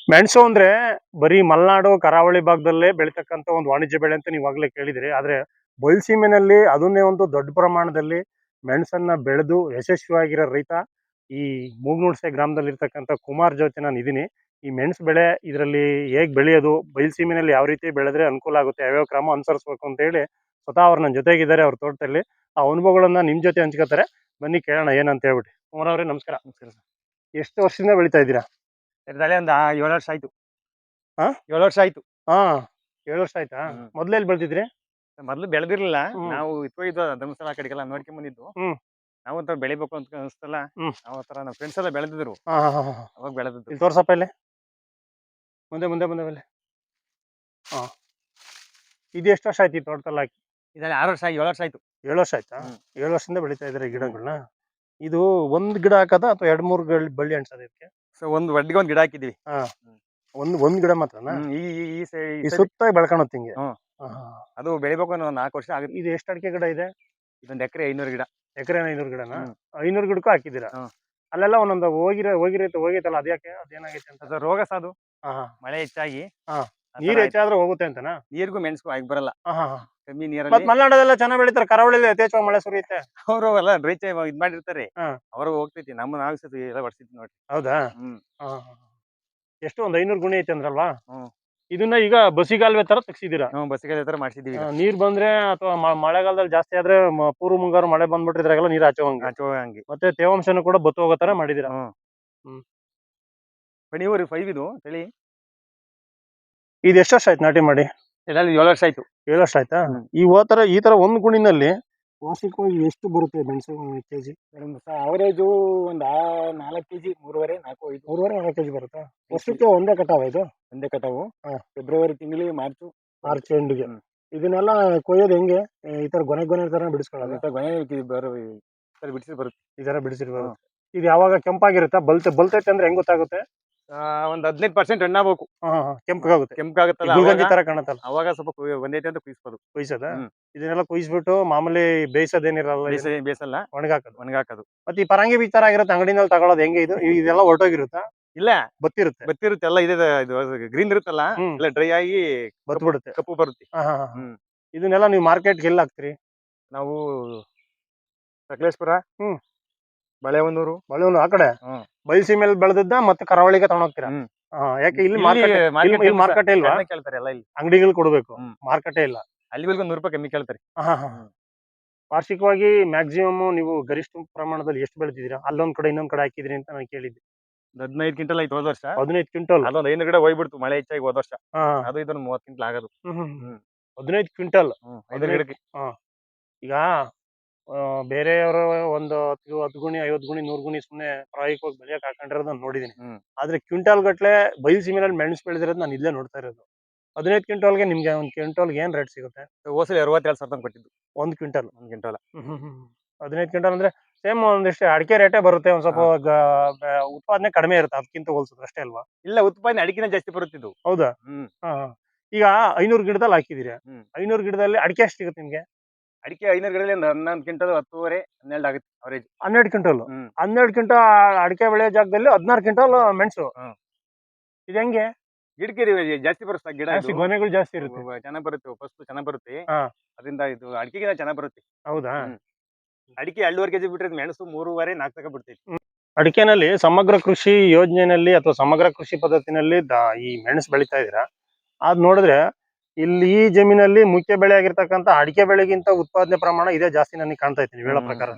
ಮೆಣಸು ಅಂದ್ರೆ ಬರೀ ಮಲೆನಾಡು ಕರಾವಳಿ ಭಾಗದಲ್ಲೇ ಬೆಳೀತಕ್ಕಂಥ ಒಂದು ವಾಣಿಜ್ಯ ಬೆಳೆ ಅಂತ ನೀವು ಆಗ್ಲೇ ಕೇಳಿದ್ರಿ. ಆದ್ರೆ ಬಯಲುಸೀಮೆನಲ್ಲಿ ಅದನ್ನೇ ಒಂದು ದೊಡ್ಡ ಪ್ರಮಾಣದಲ್ಲಿ ಮೆಣಸನ್ನ ಬೆಳೆದು ಯಶಸ್ವಿಯಾಗಿರೋ ರೈತ ಈ ಮೂಗ್ನುಡ್ಸೆ ಗ್ರಾಮದಲ್ಲಿ ಇರ್ತಕ್ಕಂಥ ಕುಮಾರ್ ಜೊತೆ ನಾನು ಇದೀನಿ. ಈ ಮೆಣಸು ಬೆಳೆ ಇದರಲ್ಲಿ ಹೇಗ್ ಬೆಳೆಯೋದು, ಬಯಲುಸೀಮೆನಲ್ಲಿ ಯಾವ ರೀತಿ ಬೆಳೆದ್ರೆ ಅನುಕೂಲ ಆಗುತ್ತೆ, ಯಾವ್ಯಾವ ಕ್ರಮ ಅನುಸರಿಸಬೇಕು ಅಂತ ಹೇಳಿ ಸ್ವತಃ ಅವ್ರು ನನ್ನ ಜೊತೆಗಿದ್ದಾರೆ ಅವ್ರ ತೋಟದಲ್ಲಿ. ಆ ಅನುಭವಗಳನ್ನ ನಿಮ್ ಜೊತೆ ಹಂಚ್ಕೋತಾರೆ. ಬನ್ನಿ ಕೇಳೋಣ ಏನಂತ ಹೇಳ್ಬಿಟ್ಟು. ಕುಮಾರ್ ಅವರೇ ನಮಸ್ಕಾರ. ನಮಸ್ಕಾರ ಸರ್. ಎಷ್ಟು ವರ್ಷದಿಂದ ಬೆಳೀತಾ ಇದ್ದೀರಾ? ಇದ್ರಲ್ಲೇ ಒಂದು 7 ವರ್ಷ ಆಯ್ತು. ಹಾ 7 ವರ್ಷ ಆಯ್ತು. ಹಾ 7 ವರ್ಷ ಆಯ್ತಾ? ಮೊದ್ಲೆಲ್ಲಿ ಬೆಳ್ದಿದ್ರಿ? ಮೊದ್ಲು ಬೆಳೆದಿರ್ಲಿಲ್ಲ. ಹ್ಮ್. ನಾವು ಇದ್ವು ಧರ್ಮಸ್ಥಳ ಆ ಕಡೆಗೆಲ್ಲ ನೋಡ್ಕೊಂಡ್ ಬಂದಿದ್ದು. ಹ್ಮ್. ನಾವು ಒಂಥರ ಬೆಳಿಬೇಕು ಅಂತ ಅನಿಸ್ತಲ್ಲ. ಹ್ಮ್. ನಾವು ಆ ಥರ ನಮ್ಮ ಫ್ರೆಂಡ್ಸ್ ಎಲ್ಲ ಬೆಳೆದಿದ್ರು. ಹಾ ಹಾ ಹಾ ಹಾ. ಅವಾಗ ಬೆಳೆದಿದ್ದು. ಇಲ್ಲಿ ತೋರ್ಸಪ್ಪ ಇಲ್ಲಿ. ಮುಂದೆ ಮುಂದೆ ಮುಂದೆ ಮೇಲೆ. ಹಾ ಇದು ಎಷ್ಟು ವರ್ಷ ಆಯ್ತು ಈ ತೋಟದಲ್ಲಿ ಹಾಕಿ? ಇದರಲ್ಲಿ 6 ವರ್ಷ 7 ವರ್ಷ ಆಯ್ತು. 7 ವರ್ಷ ಆಯ್ತಾ? ಹ್ಮ್. 7 ವರ್ಷದಿಂದ ಬೆಳೀತಾ ಇದ್ದಾರೆ ಗಿಡಗಳನ್ನ. ಇದು ಒಂದ್ ಗಿಡ ಹಾಕದ ಅಥವಾ 2-3 ಬಳ್ಳಿ ಅನ್ಸದ ಇದಕ್ಕೆ? ಸೊ ಒಟ್ಟಿಗೆ ಒಂದು ಗಿಡ ಹಾಕಿದ್ವಿ. ಹಾ ಒಂದ್ ಗಿಡ ಮಾತ್ರನಾ? ಈ ಈ ಈ ಸೈ- ಈ ಈ ಸೈಡ್ ಸುತ್ತ ಬೆಳ್ಕೊಳತ್ ಹಿಂಗೆ. ಹ್ಮ್. ಹಾ, ಹಾ. ಅದು ಬೆಳಿಬೇಕು ಅನ್ನೋ 4 ವರ್ಷ ಆಗುತ್ತೆ. ಇದು ಎಷ್ಟು ಅಡಿಕೆ ಗಿಡ ಇದೆ? ಇದೊಂದು ಎಕರೆ 500 ಗಿಡ. ಎಕರೆ 500 ಗಿಡನಾ? ಹ್ಮ್. 500 ಗಿಡಕ್ಕೂ ಹಾಕಿದ್ದೀರಾ? ಹ್ಮ್. ಅಲ್ಲೆಲ್ಲ ಒಂದೊಂದು ಹೋಗಿರೈತಲ್ಲ ಅದ್ಯಾಕೆ? ಅದೇನಾಗೈತೆ ಅಂತ? ಅದು ರೋಗ ಸಾದು ಹಾ ಹಾ. ಮಳೆ ಹೆಚ್ಚಾಗಿ ಹಾ. ಆ ಥರ ನೀರ್ ಆಯ್ತು. ಹೆಚ್ಚಾದ್ರೆ ಹೋಗುತ್ತೆ ಅಂತನಾ? ನೀರಿಗೂ ಮೆಣಸಿಗೂ ಆಗಿ ಬರಲ್ಲ. ಹಾ ಹಾ ಹಾ. ಕಮ್ಮಿ ಮತ್ ನೀರಲ್ಲಿ ಮಲೆನಾಡದೆಲ್ಲ ಚೆನ್ನಾಗ್ ಬೆಳೀತಾರೆ, ಕರಾವಳಿಲಿ ಯಥೇಚ್ಛವಾಗಿ ಮಳೆ ಸುರಿಯುತ್ತೆ. ಅವರು ಎಲ್ಲ ಡ್ರೈಚ್ ಇದ್ ಮಾಡಿರ್ತಾರೆ. ಹಾ. ಅವರು ಹೋಗ್ತೈತಿ ನಮ್ಮ ನಾವಿಸತಿ ಎಲ್ಲ ಹೊಡ್ಸಿದ್ವಿ ನೋಡಿ. ಹೌದಾ? ಹ್ಮ್. ಹಾ ಹಾ ಹಾ. ಎಷ್ಟು ಒಂದ್ 500 ಗುಣಿ ಐತೆ ಅಂದ್ರಲ್ವಾ? ಹ್ಮ್. ಇದನ್ನ ಈಗ ಬಸಿಗಾಲುವೆ ತರ ತೆಗ್ಸಿದ್ದೀರಾ? ಬಸ್ಸಿಗೆ ತರ ಮಾಡ್ಸಿದೀವಿ ಈಗ. ನೀರ್ ಬಂದ್ರೆ ಅಥವಾ ಮಳೆಗಾಲದಲ್ಲಿ ಜಾಸ್ತಿ ಆದ್ರೆ ಪೂರ್ವ ಮುಂಗಾರು ಮಳೆ ಬಂದ್ಬಿಟ್ರೆ ಇದ್ರಾಗೆಲ್ಲ ನೀರ್ ಆಚೋಗಂಗೆ, ಹಂಗೆ. ಮತ್ತೆ ತೇವಾಂಶನೂ ಕೂಡ ಬತ್ತು ಹೋಗೋ ತರ ಮಾಡಿದೀರಾ. ಹ್ಮ್. ಹ್ಮ್. ಬನ್ನಿ ಇವ್ರು 5 ಇದು ತಳಿ. ಇದು ಎಷ್ಟು ವರ್ಷ ಆಯ್ತು ನಾಟಿ ಮಾಡಿ? ಇದರಲ್ಲಿ 7 ವರ್ಷ ಆಯ್ತು. 7 ವರ್ಷ ಆಯ್ತಾ? ಹ್ಮ್. ಈ ತರ ಒಂದ್ ಗುಣಿನಲ್ಲಿ ವಾರ್ಷಿಕವಾಗಿ ಎಷ್ಟು ಬರುತ್ತೆ ಮೆಣಸು ಕೆಜಿ? ಅವರೇಜು ಒಂದು 4 ಕೆಜಿ 3.5 4 5 3.5-4 ಕೆಜಿ ಬರುತ್ತಾ? ವರ್ಷಕ್ಕೆ ಒಂದೇ ಕಟಾವ ಇದು? ಒಂದೇ ಕಟಾವು. ಹಾ. ಫೆಬ್ರವರಿ ತಿಂಗಳು ಮಾರ್ಚ್ ಎಂಡ್ಗೆ. ಹ್ಮ್. ಇದನ್ನೆಲ್ಲ ಕೊಯ್ಯೋದು ಹೆಂಗೆ? ಈ ತರ ಗೊನೆ ತರ ಬಿಡಿಸ್ಕೊಳ್ಳೋದು? ಗೊನೆ ಬಿಡಿಸಿ ಬರುತ್ತೆ. ಈ ತರ ಬಿಡಿಸಿರ್ಬೋದು. ಇದು ಯಾವಾಗ ಕೆಂಪಾಗಿರುತ್ತಾ? ಬಲ್ತೈತೆ ಅಂದ್ರೆ ಹೆಂಗ್ ಗೊತ್ತಾಗುತ್ತೆ? ಒಂದು 15% ಹಣ್ಣಾಗಬೇಕು. ಹಾ ಹಾ. ಕೆಂಪಗಾಗುತ್ತೆ. ಕೆಂಪಾಗುತ್ತಲ್ಲ ಗುಲ್ಗಂಜಿ ತರ ಕಾಣುತ್ತಲ್ಲ, ಅವಾಗ ಸ್ವಲ್ಪ ಒಂದೈತೆ ಅಂತ ಕುಯಿಸ್ಬೋದು. ಕೊಯ್ಸದ? ಹ್ಮ್. ಇದನ್ನೆಲ್ಲ ಕೊಯ್ಸ್ಬಿಟ್ಟು ಮಾಮೂಲಿ ಬೇಯಿಸೋದೇನಿರಲ್ಲ, ಬೇಸಲ್ಲ ಒಣಗಾಕೋದು. ಒಣಗಾಕೋದು. ಮತ್ತೆ ಈ ಪರಂಗಿ ಬೀಜ ತರ ಆಗಿರುತ್ತೆ ಅಂಗಡಿನಲ್ಲಿ ತಗೊಳ್ಳೋದು ಹೆಂಗೆ? ಇದೆಲ್ಲ ಹೊರಟೋಗಿರುತ್ತಾ? ಇಲ್ಲ ಬತ್ತಿರುತ್ತೆ. ಬತ್ತಿರುತ್ತೆ ಎಲ್ಲ ಇದೆ. ಇದು ಗ್ರೀನ್ ಇರುತ್ತಲ್ಲ ಹ್ಮ್. ಎಲ್ಲ ಡ್ರೈ ಆಗಿ ಬತ್ ಬಿಡುತ್ತೆ. ಕಪ್ಪು ಬರುತ್ತೆ. ಹಾ ಹಾ ಹಾ. ಹ್ಮ್. ಇದನ್ನೆಲ್ಲ ನೀವು ಮಾರ್ಕೆಟ್ಗೆ ಎಲ್ಲಿ ಹಾಕ್ತೀರಿ? ನಾವು ಸಕಲೇಶ್ಪುರ, ಹ್ಮ್. ಬಳೆಹೊನ್ನೂರು, ಆ ಕಡೆ ಹ್ಮ್. ಬಯಲುಸೀಮೆಯಲ್ಲಿ ಬೆಳೆದದ್ದ ಮತ್ತೆ ಕರಾವಳಿಗೆ ತಗೊಂಡೋಗ್ತೀರಾ? ಹ್ಮ್. ಯಾಕೆ ಇಲ್ಲಿ ಇಲ್ಲಿ ಮಾರ್ಕೆಟ್ ಇಲ್ವಾ? ಕಡಿಮೆ ಕೇಳ್ತಾರೆ ಎಲ್ಲ ಇಲ್ಲಿ. ಅಂಗಡಿಗಳು ಕೊಡ್ಬೇಕು, ಹ್ಮ್. ಮಾರ್ಕೆಟೇ ಇಲ್ಲ. ಅಲ್ಲಿವರೆಗೂ 100 ರೂಪಾಯಿ ಕಮ್ಮಿ ಕೇಳ್ತಾರೆ. ಹಾ ಹಾ. ವಾರ್ಷಿಕವಾಗಿ ಮ್ಯಾಕ್ಸಿಮಮ್ ನೀವು ಗರಿಷ್ಠ ಪ್ರಮಾಣದಲ್ಲಿ ಎಷ್ಟು ಬೆಳೆದಿದ್ದೀರಾ? ಅಲ್ಲೊಂದ್ ಕಡೆ ಇನ್ನೊಂದ್ ಕಡೆ ಹಾಕಿದ್ರಿ ಅಂತ ನಾನು ಕೇಳಿದ್ದೆ. 15 ಕ್ವಿಂಟಲ್ ಆಯ್ತು ಹೋದ ವರ್ಷ. 15 ಕ್ವಿಂಟಲ್? ಅದೊಂದು 5 ಗಿಡ ಹೋಗ್ಬಿಡ್ತು ಮಳೆ ಹೆಚ್ಚಾಗಿ ಹೋದ ವರ್ಷ. ಹಾ. ಅದು ಇದೊಂದು 30 ಕ್ವಿಂಟಲ್ ಆಗೋದು. ಹ್ಮ್. 15 ಕ್ವಿಂಟಲ್? 5 ಗಿಡಕ್ಕೆ. ಈಗ ಬೇರೆಯವರು ಒಂದು 10 ಗುಣಿ 50 ಗುಣಿ 100 ಗುಣಿ ಸುಮ್ನೆ ಪ್ರಾಯೋಗಿಕವಾಗಿ ಬೆಳೆಯಕ್ ಹಾಕೊಂಡಿರೋದು ನೋಡಿದೀನಿ. ಆದ್ರೆ ಕ್ವಿಂಟಲ್ ಗಟ್ಲೆ ಬಯಲುಸೀಮೆನಲ್ಲಿ ಮೆಣಸು ಬೆಳೆದಿರೋದು ನಾನು ಇಲ್ಲೇ ನೋಡ್ತಾ ಇರೋದು. 15 ಕ್ವಿಂಟಲ್ಗೆ ನಿಮ್ಗೆ ಒಂದ್ ಕ್ವಿಂಟಲ್ಗೆ ಏನ್ ರೇಟ್ ಸಿಗುತ್ತೆ? ಹೋಸಲಿ 62,000 ತನಕ ಕೊಟ್ಟಿದ್ದು. 1 ಕ್ವಿಂಟಲ್? 1 ಕ್ವಿಂಟಲ್. 15 ಕ್ವಿಂಟಲ್ ಅಂದ್ರೆ ಸೇಮ್ ಒಂದಿಷ್ಟು ಅಡಿಕೆ ರೇಟೇ ಬರುತ್ತೆ, ಒಂದ್ ಸ್ವಲ್ಪ ಉತ್ಪಾದನೆ ಕಡಿಮೆ ಇರುತ್ತೆ ಅದಕ್ಕಿಂತ ಹೋಲ್ಸಿದ್ರೆ, ಅಷ್ಟೇ ಅಲ್ವಾ? ಇಲ್ಲ, ಉತ್ಪಾದನೆ ಅಡಿಕೆನ ಜಾಸ್ತಿ ಬರುತ್ತಿದ್ದು. ಹೌದಾ? ಹ್ಮ್. ಹಾ. ಈಗ 500 ಗಿಡದಲ್ಲಿ ಹಾಕಿದೀರಾ. ಹ್ಮ್. 500 ಗಿಡದಲ್ಲಿ ಅಡಿಕೆ ಎಷ್ಟು ಸಿಗುತ್ತೆ ನಿಮ್ಗೆ? ಅಡಿಕೆ 500 ಗಿಡದಲ್ಲಿ ಒಂದು 11 ಕ್ವಿಂಟಲ್ 10.5 12 ಆಗುತ್ತೆ ಅವರೇಜ್. 12 ಕ್ವಿಂಟಲ್? ಹ್ಮ್. 12 ಕ್ವಿಂಟಲ್ ಅಡಿಕೆ ಬೆಳೆಯೋ ಜಾಗದಲ್ಲಿ 16 ಕ್ವಿಂಟಲ್ ಮೆಣಸು? ಹ್ಮ್. ಇದು ಹೆಂಗೆ? ಗಿಡಕ್ಕೆ ಜಾಸ್ತಿ ಬರುತ್ತೆ ಗಿಡ. ಜಾಸ್ತಿ ಗೊನೆಗಳು ಜಾಸ್ತಿ ಇರುತ್ತೆ. ಚೆನ್ನಾಗ್ ಬರುತ್ತೆ, ಫಸ್ಟ್ ಚೆನ್ನಾಗ್ ಬರುತ್ತೆ. ಹಾ. ಅದರಿಂದ ಇದು ಅಡಿಕೆಗಿನ ಚೆನ್ನಾಗ್ ಬರುತ್ತೆ. ಹೌದಾ? ಹ್ಮ್. ಅಡಿಕೆ 2.5 ಕೆಜಿ ಬಿಟ್ರೆ ಮೆಣಸು 3.5 4 ತನಕ ಬಿಡ್ತೈತಿ. ಅಡಿಕೆನಲ್ಲಿ ಸಮಗ್ರ ಕೃಷಿ ಯೋಜನೆಯಲ್ಲಿ ಅಥವಾ ಸಮಗ್ರ ಕೃಷಿ ಪದ್ಧತಿನಲ್ಲಿ ಈ ಮೆಣಸು ಬೆಳೀತಾ ಇದೀರಾ. ಅದ್ ನೋಡಿದ್ರೆ ಇಲ್ಲಿ ಈ ಜಮೀನಲ್ಲಿ ಮುಖ್ಯ ಬೆಳೆ ಆಗಿರ್ತಕ್ಕಂಥ ಅಡಿಕೆ ಬೆಳೆಗಿಂತ ಉತ್ಪಾದನೆ ಪ್ರಮಾಣ ಇದೇ ಜಾಸ್ತಿ ನನಗೆ ಕಾಣ್ತಾ ಇತ್ತು ನೀವು ಹೇಳೋ ಪ್ರಕಾರ.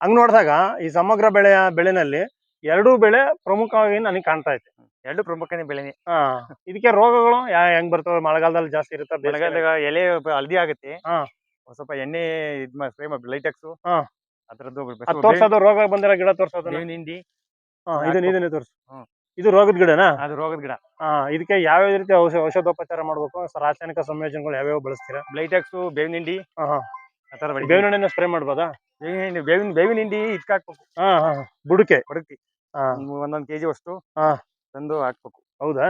ಹಂಗ್ ನೋಡಿದಾಗ ಈ ಸಮಗ್ರ ಬೆಳೆನಲ್ಲಿ ಎರಡೂ ಬೆಳೆ ಪ್ರಮುಖವಾಗಿ ನನಗೆ ಕಾಣ್ತಾ ಐತೆ. ಎರಡು ಪ್ರಮುಖನೇ ಬೆಳೆನೆ. ಇದಕ್ಕೆ ರೋಗಗಳು ಹೆಂಗ್ ಬರ್ತವೆ? ಮಳೆಗಾಲದಲ್ಲಿ ಜಾಸ್ತಿ ಇರುತ್ತೆ, ಮಳೆಗಾಲದಾಗ ಎಲೆ ಹಳದಿ ಆಗುತ್ತೆ. ಹಾ. ಸ್ವಲ್ಪ ಎಣ್ಣೆ ಸ್ಪ್ರೇ ಮಾಡಿ ಲೈಟೆಕ್ಸ್ ಹಾ. ಅದರದ್ದು ತೋರ್ಸೋದು, ರೋಗ ಬಂದಿರೋ ಗಿಡ ತೋರ್ಸೋದು. ಬೇವಿನ ಹಿಂಡಿ. ಇದನ್ನೇ ತೋರ್ಸು. ಇದು ರೋಗದ ಗಿಡನಾ? ಅದು ರೋಗದ ಗಿಡ. ಇದಕ್ಕೆ ಯಾವ ರೀತಿ ಔಷಧೋಪಚಾರ ಮಾಡ್ಬೇಕು? ರಾಸಾಯನಿಕ ಸಂಯೋಜನೆಗಳು ಯಾವ್ಯಾವ ಬಳಸ್ತೀರಾ? ಲೈಟೆಕ್ಸ್, ಬೇವಿನ ಹಿಂಡಿ. ಬೇವಿನ ಎಣ್ಣೆ ಸ್ಪ್ರೇ ಮಾಡ್ಬೋದಾ? ಬೇವಿನ ಹಿಂಡಿ ಇದಕ್ಕೆ ಹಾಕ್ಬೇಕು. ಬುಡಕೆ ಒಂದೊಂದು ಕೆಜಿ ಅಷ್ಟು ತಂದು ಹಾಕ್ಬೇಕು. ಹೌದಾ?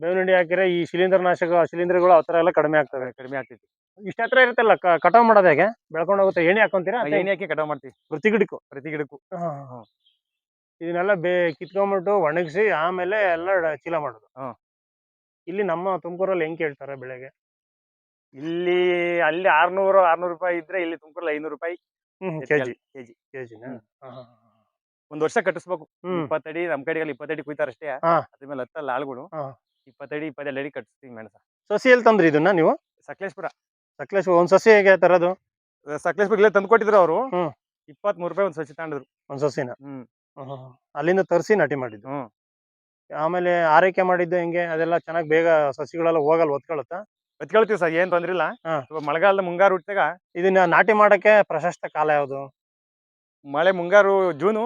ಬೇವಿನ ಹಿಂಡಿ ಹಾಕಿದ್ರೆ ಈ ಶಿಲೀಂಧ್ರಗಳು ಆ ತರ ಎಲ್ಲ ಕಡಿಮೆ ಆಗ್ತೈತಿ. ಇಷ್ಟ ಹತ್ರ ಇರುತ್ತಲ್ಲ, ಕಟಾವ್ ಮಾಡೋದು ಹೇಗೆ? ಬೆಳ್ಕೊಂಡು ಹೋಗುತ್ತೆ, ಎಣ್ಣೆ ಹಾಕೊಂತೀರಾ? ಎಣ್ಣೆ ಹಾಕಿ ಕಟಾವ್ ಮಾಡ್ತೀವಿ ಪ್ರತಿ ಗಿಡಕ್ಕೂ? ಪ್ರತಿ ಗಿಡಕ್ಕೂ. ಇದನ್ನೆಲ್ಲ ಕಿತ್ಕೊಂಡ್ಬಿಟ್ಟು ಒಣಗಿಸಿ ಆಮೇಲೆ ಎಲ್ಲ ಚೀಲ ಮಾಡೋದು. ಹ್ಮ್. ಇಲ್ಲಿ ನಮ್ಮ ತುಮಕೂರಲ್ಲಿ ಹೆಂಗ್ ಕೇಳ್ತಾರೆ ಬೆಳೆಗೆ? ಇಲ್ಲಿ ಅಲ್ಲಿ 600 ರೂಪಾಯಿ ಇದ್ರೆ ಇಲ್ಲಿ ತುಮಕೂರಲ್ಲಿ 500 ರೂಪಾಯಿ ಕೆಜಿ ಕೆಜಿ. ಕೆಜಿನ? ಹ್ಮ್. ಒಂದ್ ವರ್ಷ ಕಟ್ಟಿಸ್ಬೇಕು. 20 ಅಡಿ ನಮ್ ಕಡೆಗೆಲ್ಲ 20 ಅಡಿ ಕುಯ್ತಾರ ಅಷ್ಟೇ. ಹಾ. ಅದ್ರ ಮೇಲೆ ಹತ್ತಲ್ಲ ಆಳುಗಳು. ಹಾ. 20 ಅಡಿ 22 ಅಡಿ ಕಟ್ಟಿಸ್ತೀವಿ ಮೆಣಸ. ಸಸಿ ಎಲ್ಲಿ ತಂದ್ರಿ ಇದನ್ನ ನೀವು? ಸಕಲೇಶ್ಪುರ. ಸಕಲೇಶ್ ಒಂದ್ ಸಸಿ ಹೇಗೆ ತರೋದು? ಸಕಲೇಶ್ಪುರ ಇಲ್ಲೇ ತಂದು ಕೊಟ್ಟಿದ್ರು ಅವರು. ಹ್ಮ್. 23 ರೂಪಾಯಿ ಒಂದ್ ಸಸಿ ತಗೊಂಡಿದ್ರು. ಒಂದ್ ಸಸಿನ? ಹ್ಮ್. ಅಲ್ಲಿಂದ ತರಿಸಿ ನಾಟಿ ಮಾಡಿದ್ದು. ಹ್ಮ್. ಆಮೇಲೆ ಆರೈಕೆ ಮಾಡಿದ್ದು ಹೆಂಗೆ? ಅದೆಲ್ಲ ಚೆನ್ನಾಗಿ ಬೇಗ ಸಸಿಗಳೆಲ್ಲ ಹೋಗಲ್ಲ, ಒತ್ಕೊಳತ್ತಾ? ಬತ್ಕೊಳ್ತೀವಿ ಸರ್, ಏನ್ ತೊಂದ್ರೆ ಇಲ್ಲ. ಹಾ. ಮಳೆಗಾಲದ ಮುಂಗಾರು ಹುಟ್ಟಿದಾಗ ಇದನ್ನ ನಾಟಿ ಮಾಡಕ್ಕೆ ಪ್ರಶಸ್ತ ಕಾಲ ಯಾವುದು? ಮಳೆ ಮುಂಗಾರು June.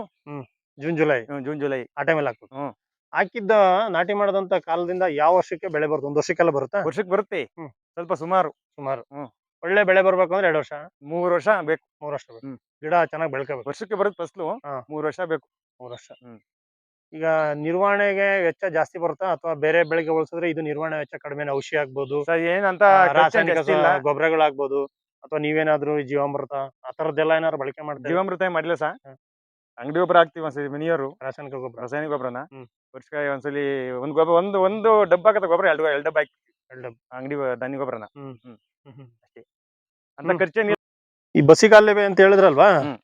June July June July ಆ ಟೈಮಲ್ಲಿ ಹಾಕ್ಬೇಕು. ಹ್ಮ್. ಹಾಕಿದ್ದ ನಾಟಿ ಮಾಡಿದಂತ ಕಾಲದಿಂದ ಯಾವ ವರ್ಷಕ್ಕೆ ಬೆಳೆ ಬರುತ್ತೆ? ಒಂದ್ ವರ್ಷಕ್ಕೆಲ್ಲ ಬರುತ್ತಾ? ವರ್ಷಕ್ಕೆ ಬರುತ್ತೆ. ಹ್ಮ್. ಸ್ವಲ್ಪ ಸುಮಾರು ಸುಮಾರು. ಹ್ಮ್. ಒಳ್ಳೆ ಬೆಳೆ ಬರ್ಬೇಕು ಅಂದ್ರೆ 2 ವರ್ಷ 3 ವರ್ಷ ಬೇಕು. 3 ವರ್ಷ ಬೇಕು. ಹ್ಮ್. ಗಿಡ ಚೆನ್ನಾಗಿ ಬೆಳ್ಕೋಬೇಕು. ವರ್ಷಕ್ಕೆ ಬರುತ್ತೆ ಫಸ್ಲು. ಹಾ. 3 ವರ್ಷ ಬೇಕು. 3 ವರ್ಷ. ಹ್ಮ್. ಈಗ ನಿರ್ವಹಣೆಗೆ ವೆಚ್ಚ ಜಾಸ್ತಿ ಬರುತ್ತಾ ಅಥವಾ ಬೇರೆ ಬೆಳೆಗೆ ಹೋಲಿಸಿದ್ರೆ ಇದು ನಿರ್ವಹಣೆ ವೆಚ್ಚ ಕಡಿಮೆ? ಔಷಧಿ ಆಗ್ಬೋದು, ಸರ್ ಏನಂತ ರಾಸಾಯನಿಕ ಜಾಸ್ತಿ ಇಲ್ಲ. ಗೊಬ್ಬರಗಳಾಗ್ಬೋದು, ಅಥವಾ ನೀವೇನಾದ್ರೂ ಜೀವಾಮೃತ ಆ ತರದ್ದೆಲ್ಲ ಏನಾದ್ರು ಬಳಕೆ ಮಾಡ್ತೀರಾ? ಜೀವಾಮೃತ ಮಾಡಿಲ್ಲ ಸರ್. ಹ್ಮ್. ಅಂಗಡಿ ಗೊಬ್ಬರ ಹಾಕ್ತಿವಿ ಒಂದ್ಸಲಿ ಮಿನಿಯರು. ರಾಸಾಯನಿಕ ಗೊಬ್ಬರ. ರಾಸಾಯನಿಕ ಗೊಬ್ಬರನ ಹ್ಮ್. ವರ್ಷಕ್ಕೆ ಒಂದ್ಸಲಿ ಒಂದ್ ಗೊಬ್ಬರ ಒಂದು ಡಬ್ಬ ಹಾಕತ್ತ ಗೊಬ್ಬರ ಎರಡು ಡಬ್ಬ ಹಾಕಿ ಎರಡು. ಅಂಗಡಿ ಧಾನ್ಯ ಗೊಬ್ಬರನ ಅಷ್ಟೇ. ಅಂತ ಹ್ಮ್. ಖರ್ಚೇನಿಲ್ಲ. ಈ ಬಸಿಗಾಲುವೆ ಅಂತ ಹೇಳಿದ್ರಲ್ವಾ? ಹ್ಮ್.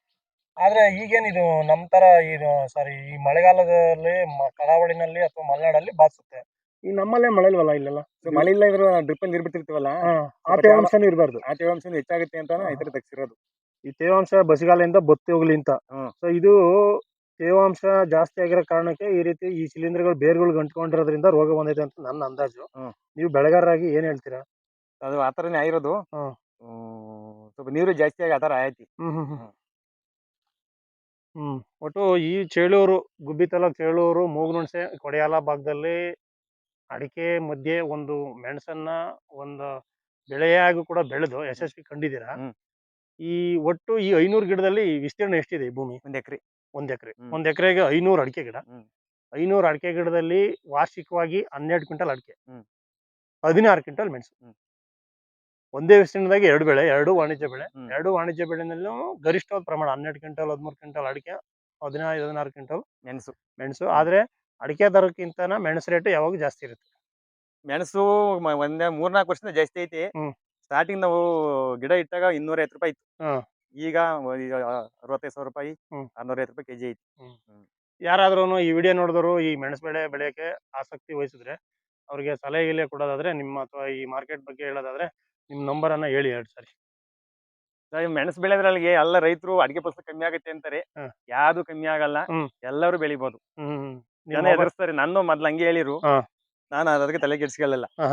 ಆದ್ರೆ ಈಗೇನಿದು ನಮ್ ತರ ಇದು ಸಾರಿ ಈ ಮಳೆಗಾಲದಲ್ಲಿ ಕರಾವಳಿನಲ್ಲಿ ಅಥವಾ ಮಲೆನಾಡಲ್ಲಿ ಬಾಧಿಸುತ್ತೆ. ಈ ನಮ್ಮಲ್ಲೇ ಮಳೆ ಇಲ್ವಲ್ಲ ಇಲ್ಲೆಲ್ಲ? ಮಳೆ ಇಲ್ಲ ಇದ್ರು ಡ್ರಿಪ್ ಅಲ್ಲಿ ನೀರ್ ಬಿಟ್ಟಿರ್ತೀವಲ್ಲ, ಆ ತೇವಾಂಶನೂ ಇರಬಾರ್ದು. ಆ ತೇವಾಂಶ ಹೆಚ್ಚಾಗುತ್ತೆ ಅಂತ ಈ ತರ ತೆಗ್ಸಿರೋದು. ಈ ತೇವಾಂಶ ಬಸಿಗಾಲಿಂದ ಬತ್ತಿ ಹೋಗ್ಲಿ ಅಂತ. ಹ್ಮ್. ಸೊ ಇದು ತೇವಾಂಶ ಜಾಸ್ತಿ ಆಗಿರೋ ಕಾರಣಕ್ಕೆ ಈ ರೀತಿ ಈ ಶಿಲೀಂಧ್ರಗಳು ಬೇರ್ಗಳಿಗೆ ಅಂಟ್ಕೊಂಡಿರೋದ್ರಿಂದ ರೋಗ ಬಂದೈತೆ ಅಂತ ನನ್ನ ಅಂದಾಜು. ಹ್ಮ್. ನೀವು ಬೆಳೆಗಾರರಾಗಿ ಏನ್ ಹೇಳ್ತೀರಾ? ಅದು ಆತರನೇ ಆಗಿರೋದು. ಹ್ಮ್. ಸ್ವಲ್ಪ ನೀರು ಜಾಸ್ತಿ ಆಗಿ ಆತರ ಆಯ್ತಿ. ಒಟ್ಟು ಈ ಚೇಳೂರು, ಗುಬ್ಬಿ ತಾಲೂಕ್ ಚೇಳೂರು, ಮೂಗನುಣಸೆ, ಕೊಡಿಯಾಲ ಭಾಗದಲ್ಲಿ ಅಡಿಕೆ ಮಧ್ಯೆ ಒಂದು ಮೆಣಸನ್ನ ಒಂದು ಬೆಳೆಯಾಗಿ ಕೂಡ ಬೆಳೆದು ಯಶಸ್ವಿ ಕಂಡಿದ್ದೀರಾ. ಹ್ಮ್. ಈ ಒಟ್ಟು ಈ 500 ಗಿಡದಲ್ಲಿ ವಿಸ್ತೀರ್ಣ ಎಷ್ಟಿದೆ ಈ ಭೂಮಿ? 1 ಎಕರೆ. 1 ಎಕರೆ. ಹ್ಮ್. 1 ಎಕರೆಗೆ 500 ಅಡಿಕೆ ಗಿಡ. ಹ್ಮ್. 500 ಅಡಿಕೆ ಗಿಡದಲ್ಲಿ ವಾರ್ಷಿಕವಾಗಿ 12 ಕ್ವಿಂಟಲ್ ಅಡಿಕೆ, ಹ್ಮ್. 16 ಕ್ವಿಂಟಲ್ ಮೆಣಸು. ಹ್ಮ್. ಒಂದೇ ವಿಸ್ತೀರ್ಣದಾಗಿ 2 ಬೆಳೆ, 2 ವಾಣಿಜ್ಯ ಬೆಳೆ. ಹ್ಮ್. 2 ವಾಣಿಜ್ಯ ಬೆಳೆನಲ್ಲೂ ಗರಿಷ್ಠವಾದ ಪ್ರಮಾಣ 12 ಕ್ವಿಂಟಲ್, 13 ಕ್ವಿಂಟಲ್ ಅಡಿಕೆ, 15-16 ಕ್ವಿಂಟಲ್ ಮೆಣಸು. ಮೆಣಸು. ಆದ್ರೆ ಅಡಿಕೆ ದರಕ್ಕಿಂತನ ಮೆಣಸು ರೇಟ್ ಯಾವಾಗ ಜಾಸ್ತಿ ಇರುತ್ತೆ? ಮೆಣಸು ಒಂದೇ 3-4 ವರ್ಷದಿಂದ ಜಾಸ್ತಿ ಐತಿ. ಹ್ಮ್. ಸ್ಟಾರ್ಟಿಂಗ್ ನಾವು ಗಿಡ ಇಟ್ಟಾಗ 250 ರೂಪಾಯಿ ಇತ್ತು. ಹ್ಮ್. ಈಗ 65,000 ರೂಪಾಯಿ, ಹ್ಮ್. 650 ರೂಪಾಯಿ ಕೆಜಿ ಐತಿ. ಯಾರಾದ್ರೂ ಈ ವಿಡಿಯೋ ನೋಡಿದವರು ಈ ಮೆಣಸು ಬೆಳೆ ಬೆಳೆಯಕ್ಕೆ ಆಸಕ್ತಿ ವಹಿಸಿದ್ರೆ ಅವ್ರಿಗೆ ಸಲಹೆ ಗಿಲಹೆ ಕೊಡೋದಾದ್ರೆ ನಿಮ್ಮ ಅಥವಾ ಈ ಮಾರ್ಕೆಟ್ ಬಗ್ಗೆ ಹೇಳೋದಾದ್ರೆ ನಿಮ್ ನಂಬರ್ ಅನ್ನ ಹೇಳಿ 2 ಸಾರಿ. ಮೆಣಸು ಬೆಳೆದ್ರಲ್ಲಿಗೆ ಎಲ್ಲ ರೈತರು ಅಡಿಗೆ ಫಸಲು ಕಮ್ಮಿ ಆಗುತ್ತೆ ಅಂತಾರೆ. ಹ್ಮ್. ಯಾವ್ದು ಕಮ್ಮಿ ಆಗಲ್ಲ. ಹ್ಮ್. ಎಲ್ಲರೂ ಬೆಳಿಬಹುದು. ನಿಮ್ ಜನ ಎದುರಿಸ್ತಾರೆ. ನಾನು ಮೊದ್ಲು ಹಂಗೆ ಹೇಳಿರು. ಹಾ. ನಾನು ಅದಕ್ಕೆ ತಲೆ ಕೆಡಿಸ್ಕೊಳ್ಳಲ್ಲ. ಹಾ.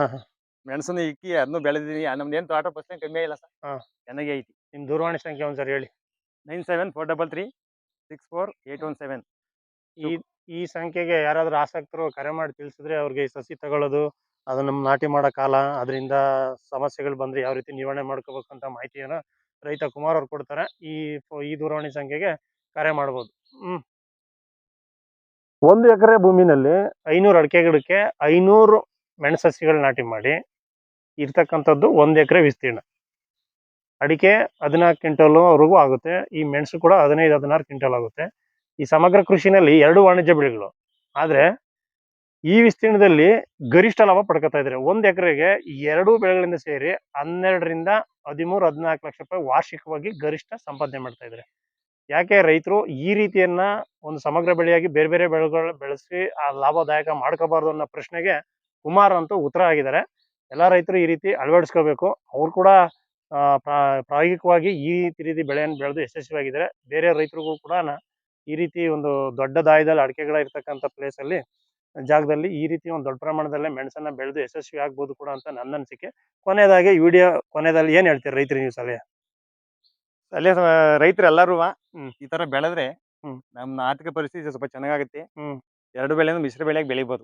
ಮೆಣಸನ್ನು ಇಕ್ಕಿ ಅದನ್ನು ಬೆಳೆದಿದ್ದೀನಿ. ನಮ್ದೇನ್ ತೋಟ ಫಸಲು ಕಮ್ಮಿ ಆಗಿಲ್ಲ ಸರ್. ಹಾ. ಚೆನ್ನಾಗಿ ಐತಿ. ನಿಮ್ ದೂರವಾಣಿ ಸಂಖ್ಯೆ ಒಂದ್ಸರಿ ಹೇಳಿ. 9743364817. ಈ ಸಂಖ್ಯೆಗೆ ಯಾರಾದ್ರೂ ಆಸಕ್ತರು ಕರೆ ಮಾಡಿ ತಿಳಿಸಿದ್ರೆ ಅವ್ರಿಗೆ ಈ ಸಸಿ ತಗೊಳ್ಳೋದು, ಅದನ್ನ ನಾಟಿ ಮಾಡೋ ಕಾಲ, ಅದರಿಂದ ಸಮಸ್ಯೆಗಳು ಬಂದ್ರೆ ಯಾವ ರೀತಿ ನಿವಾರಣೆ ಮಾಡ್ಕೋಬೇಕು ಅಂತ ಮಾಹಿತಿಯನ್ನ ರೈತ ಕುಮಾರ್ ಅವ್ರು ಕೊಡ್ತಾರೆ. ಈ ದೂರವಾಣಿ ಸಂಖ್ಯೆಗೆ ಕರೆ ಮಾಡ್ಬೋದು. 1 ಎಕರೆ ಭೂಮಿನಲ್ಲಿ 500 ಅಡಿಕೆ ಗಿಡಕ್ಕೆ 500 ಮೆಣಸಸಿಗಳು ನಾಟಿ ಮಾಡಿ ಇರ್ತಕ್ಕಂಥದ್ದು 1 ಎಕರೆ ವಿಸ್ತೀರ್ಣ. ಅಡಿಕೆ 14 ಕ್ವಿಂಟಲ್ ವರೆಗೂ ಆಗುತ್ತೆ. ಈ ಮೆಣಸು ಕೂಡ 15-16 ಕ್ವಿಂಟಲ್ ಆಗುತ್ತೆ. ಈ ಸಮಗ್ರ ಕೃಷಿನಲ್ಲಿ 2 ವಾಣಿಜ್ಯ ಬೆಳೆಗಳು. ಆದ್ರೆ ಈ ವಿಸ್ತೀರ್ಣದಲ್ಲಿ ಗರಿಷ್ಠ ಲಾಭ ಪಡ್ಕೊತಾ ಇದ್ದಾರೆ. 1 ಎಕರೆಗೆ 2 ಬೆಳೆಗಳಿಂದ ಸೇರಿ 12-13-14 ಲಕ್ಷ ರೂಪಾಯಿ ವಾರ್ಷಿಕವಾಗಿ ಗರಿಷ್ಠ ಸಂಪಾದನೆ ಮಾಡ್ತಾ ಇದ್ದಾರೆ. ಯಾಕೆ ರೈತರು ಈ ರೀತಿಯನ್ನ ಒಂದು ಸಮಗ್ರ ಬೆಳೆಯಾಗಿ ಬೇರೆ ಬೇರೆ ಬೆಳೆಗಳು ಬೆಳೆಸಿ ಆ ಲಾಭದಾಯಕ ಮಾಡ್ಕೋಬಾರ್ದು ಅನ್ನೋ ಪ್ರಶ್ನೆಗೆ ಕುಮಾರ್ ಅಂತೂ ಉತ್ತರ ಆಗಿದ್ದಾರೆ. ಎಲ್ಲಾ ರೈತರು ಈ ರೀತಿ ಅಳವಡಿಸ್ಕೋಬೇಕು. ಅವ್ರು ಕೂಡ ಪ್ರಾಯೋಗಿಕವಾಗಿ ಈ ರೀತಿ ಬೆಳೆಯನ್ನು ಬೆಳೆದು ಯಶಸ್ವಿಯಾಗಿದ್ದಾರೆ. ಬೇರೆ ರೈತರಿಗೂ ಕೂಡ ಈ ರೀತಿ ಒಂದು ದೊಡ್ಡ ದಾಯದಲ್ಲಿ ಅಡಿಕೆಗಳ ಇರ್ತಕ್ಕಂಥ ಪ್ಲೇಸ್ ಅಲ್ಲಿ ಜಾಗದಲ್ಲಿ ಈ ರೀತಿ ಒಂದು ದೊಡ್ಡ ಪ್ರಮಾಣದಲ್ಲಿ ಮೆಣಸನ್ನ ಬೆಳೆದು ಯಶಸ್ವಿ ಆಗ್ಬೋದು ಕೂಡ ಅಂತ ನನ್ನ ಅನಿಸಿಕೆ. ಕೊನೆಯದಾಗಿ ವಿಡಿಯೋ ಕೊನೆಯಲ್ಲಿ ಏನ್ ಹೇಳ್ತೀರಿ ರೈತರಿಗೆ ನೀವು ಸಲಹೆ? ಅಲ್ಲೇ ರೈತರು ಎಲ್ಲರೂ ಈ ತರ ಬೆಳೆದ್ರೆ ಹ್ಮ್. ನಮ್ಮ ಆರ್ಥಿಕ ಪರಿಸ್ಥಿತಿ ಸ್ವಲ್ಪ ಚೆನ್ನಾಗಾಗುತ್ತೆ. 2 ಬೆಳೆನೂ ಮಿಶ್ರ ಬೆಳೆಯಾಗಿ ಬೆಳಿಬಹುದು.